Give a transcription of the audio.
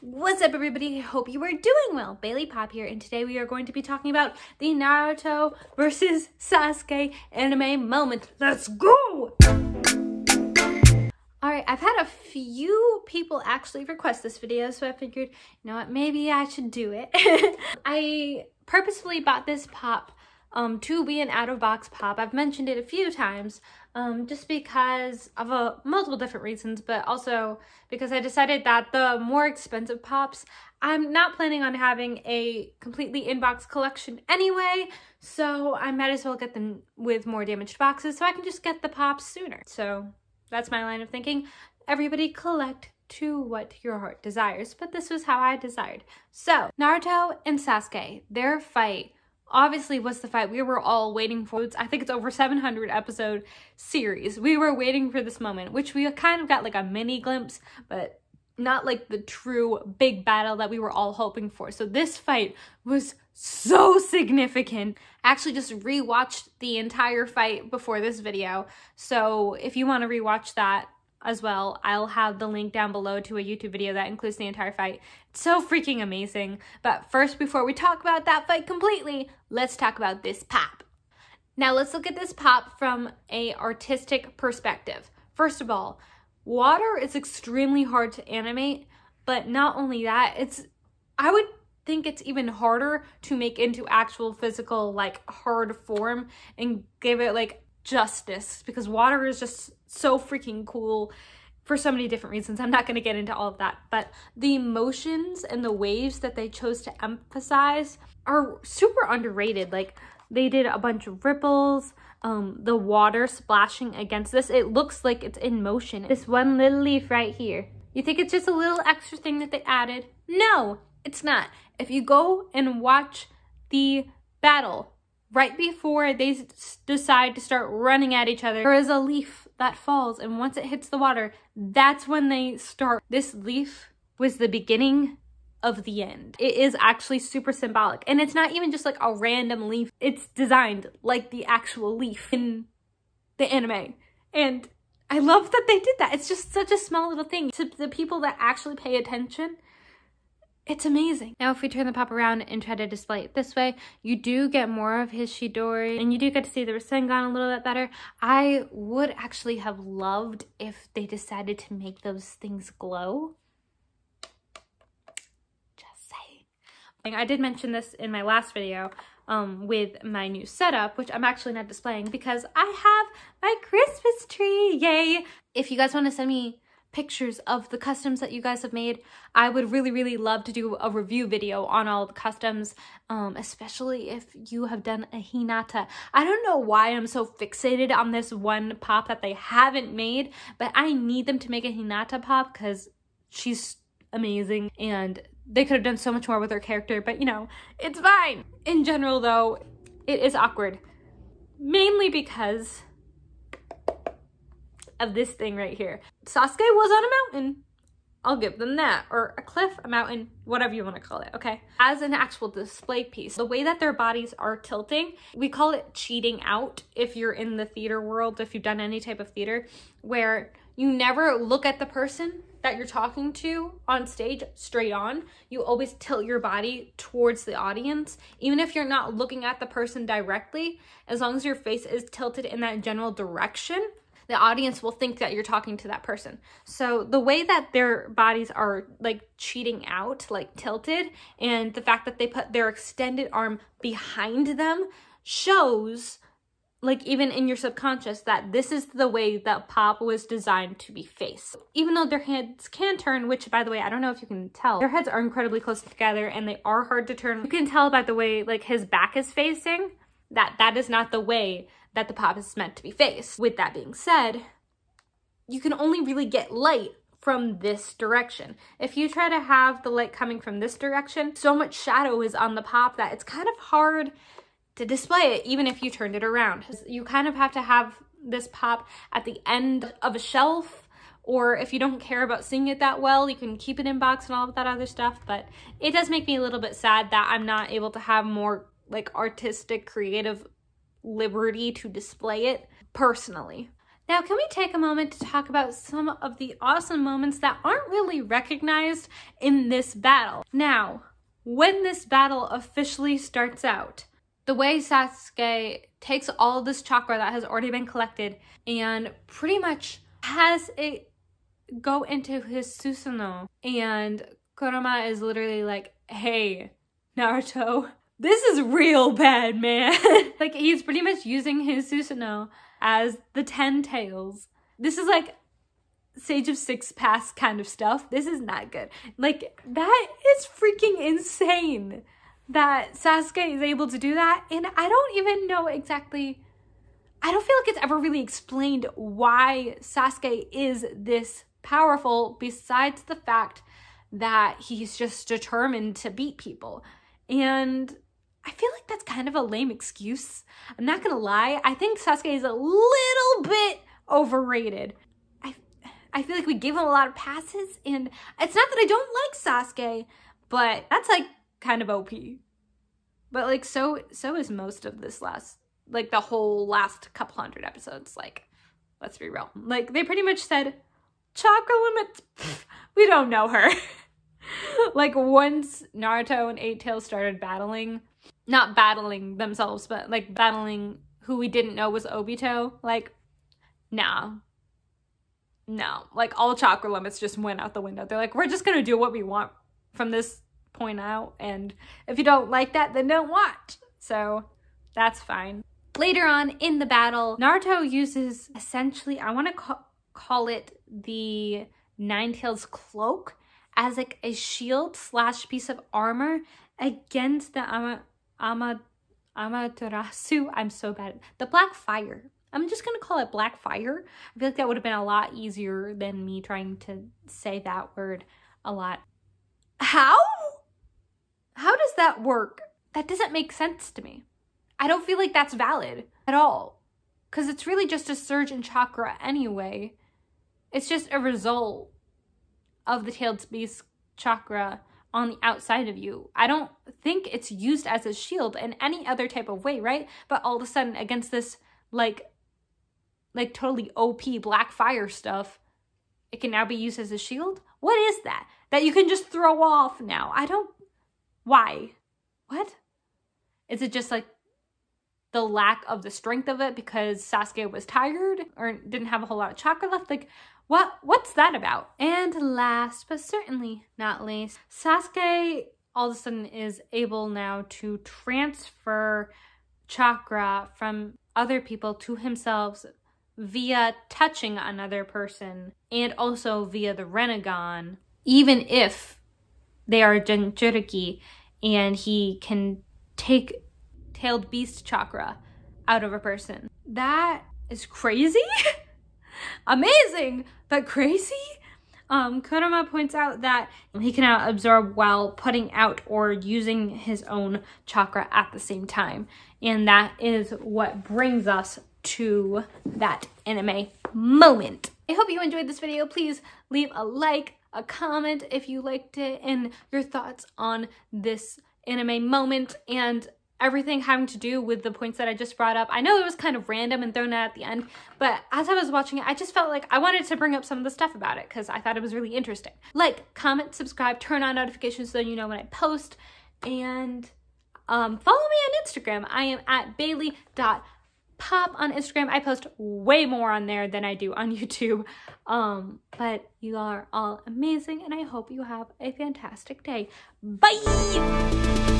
What's up, everybody? I hope you are doing well. Bayley.pop here, and today we are going to be talking about the Naruto versus Sasuke anime moment. Let's go! Alright, I've had a few people actually request this video, so I figured, you know what, maybe I should do it. I purposefully bought this pop to be an out-of-box pop. I've mentioned it a few times, just because of multiple different reasons, but also because I decided that the more expensive pops, I'm not planning on having a completely in-box collection anyway, so I might as well get them with more damaged boxes so I can just get the pops sooner. So that's my line of thinking. Everybody collect to what your heart desires, but this was how I desired. So Naruto and Sasuke, their fight obviously was the fight we were all waiting for. I think it's over 700 episode series. We were waiting for this moment, which we kind of got like a mini glimpse, but not like the true big battle that we were all hoping for. So this fight was so significant. I actually just rewatched the entire fight before this video. So if you want to rewatch that as well, I'll have the link down below to a YouTube video that includes the entire fight. It's so freaking amazing. But first, before we talk about that fight completely, let's talk about this pop. Now let's look at this pop from an artistic perspective. First of all, water is extremely hard to animate, but not only that, I would think it's even harder to make into actual physical, like, hard form and give it like justice, because water is just so freaking cool for so many different reasons. I'm not going to get into all of that, but the emotions and the waves that they chose to emphasize are super underrated. Like, they did a bunch of ripples, the water splashing against this. It looks like it's in motion. This one little leaf right here. You think it's just a little extra thing that they added? No, it's not. If you go and watch the battle right before they decide to start running at each other, there is a leaf that falls, and once it hits the water, that's when they start. This leaf was the beginning of the end. It is actually super symbolic, and it's not even just like a random leaf. It's designed like the actual leaf in the anime, and I love that they did that. It's just such a small little thing. To the people that actually pay attention, it's amazing. Now, if we turn the pop around and try to display it this way, you do get more of his Chidori, and you do get to see the Rasengan a little bit better. I would actually have loved if they decided to make those things glow. Just saying. I did mention this in my last video with my new setup, which I'm actually not displaying because I have my Christmas tree. Yay! If you guys want to send me pictures of the customs that you guys have made, I would really love to do a review video on all the customs, especially if you have done a Hinata. I don't know why I'm so fixated on this one pop that they haven't made, but I need them to make a Hinata pop because she's amazing, and they could have done so much more with her character, but you know, it's fine. In general though, it is awkward, mainly because of this thing right here. Sasuke was on a mountain. I'll give them that. Or a cliff, a mountain, whatever you want to call it, okay? As an actual display piece, the way that their bodies are tilting, we call it cheating out if you're in the theater world, if you've done any type of theater, where you never look at the person that you're talking to on stage straight on. You always tilt your body towards the audience. Even if you're not looking at the person directly, as long as your face is tilted in that general direction, the audience will think that you're talking to that person. So the way that their bodies are like cheating out, like tilted, and the fact that they put their extended arm behind them shows, like, even in your subconscious, that this is the way that pop was designed to be faced. Even though their heads can turn, which, by the way, I don't know if you can tell, their heads are incredibly close together and they are hard to turn. You can tell by the way, like, his back is facing, that is not the way that the pop is meant to be faced. With that being said, you can only really get light from this direction. If you try to have the light coming from this direction, so much shadow is on the pop that it's kind of hard to display it, even if you turned it around. You kind of have to have this pop at the end of a shelf, or if you don't care about seeing it that well, you can keep it in box and all of that other stuff, but it does make me a little bit sad that I'm not able to have more like artistic, creative liberty to display it personally. Now, can we take a moment to talk about some of the awesome moments that aren't really recognized in this battle? Now, when this battle officially starts out, the way Sasuke takes all this chakra that has already been collected and pretty much has it go into his Susanoo, and Kurama is literally like, hey, Naruto, this is real bad, man. Like, he's pretty much using his Susanoo as the 10 tails. This is like Sage of Six Paths kind of stuff. This is not good. Like, that is freaking insane that Sasuke is able to do that. And I don't even know exactly, I don't feel like it's ever really explained why Sasuke is this powerful, besides the fact that he's just determined to beat people. And I feel like that's kind of a lame excuse. I'm not gonna lie. I think Sasuke is a little bit overrated. I feel like we gave him a lot of passes, and it's not that I don't like Sasuke, but that's like kind of OP. But like so is most of this like the whole last couple hundred episodes. Like, let's be real. Like, they pretty much said, chakra limits, pff, we don't know her. Like, once Naruto and Eight Tails started battling, not battling themselves, but like battling who we didn't know was Obito, like, no, like all chakra limits just went out the window. They're like, we're just gonna do what we want from this point out, and if you don't like that, then don't watch. So that's fine. Later on in the battle, Naruto uses essentially, I want to call it the Nine Tails cloak as like a shield / piece of armor against the Amaterasu. I'm so bad. The Black Fire. I'm just gonna call it Black Fire. I feel like that would have been a lot easier than me trying to say that word a lot. How does that work? That doesn't make sense to me. I don't feel like that's valid at all, because it's really just a surge in chakra anyway. It's just a result of the Tailed Beast chakra on the outside of you. I don't think it's used as a shield in any other type of way, right? But all of a sudden, against this like totally OP Black Fire stuff, it can now be used as a shield? What is that? That you can just throw off now? Why? What? Is it just like the lack of the strength of it because Sasuke was tired or didn't have a whole lot of chakra left? Like, what's that about? And last but certainly not least, Sasuke all of a sudden is able now to transfer chakra from other people to himself via touching another person, and also via the Rinnegan, even if they are Jinchuriki, and he can take Tailed Beast chakra out of a person. That is crazy. Amazing, but crazy. Kurama points out that he can now absorb while putting out or using his own chakra at the same time. And that is what brings us to that anime moment. I hope you enjoyed this video. Please leave a like, a comment if you liked it, and your thoughts on this anime moment and everything having to do with the points that I just brought up. I know it was kind of random and thrown out at the end, but as I was watching it, I just felt like I wanted to bring up some of the stuff about it because I thought it was really interesting. Like, comment, subscribe, turn on notifications so you know when I post, and follow me on Instagram. I am at bayley.pop on Instagram. I post way more on there than I do on YouTube. But you are all amazing, and I hope you have a fantastic day. Bye!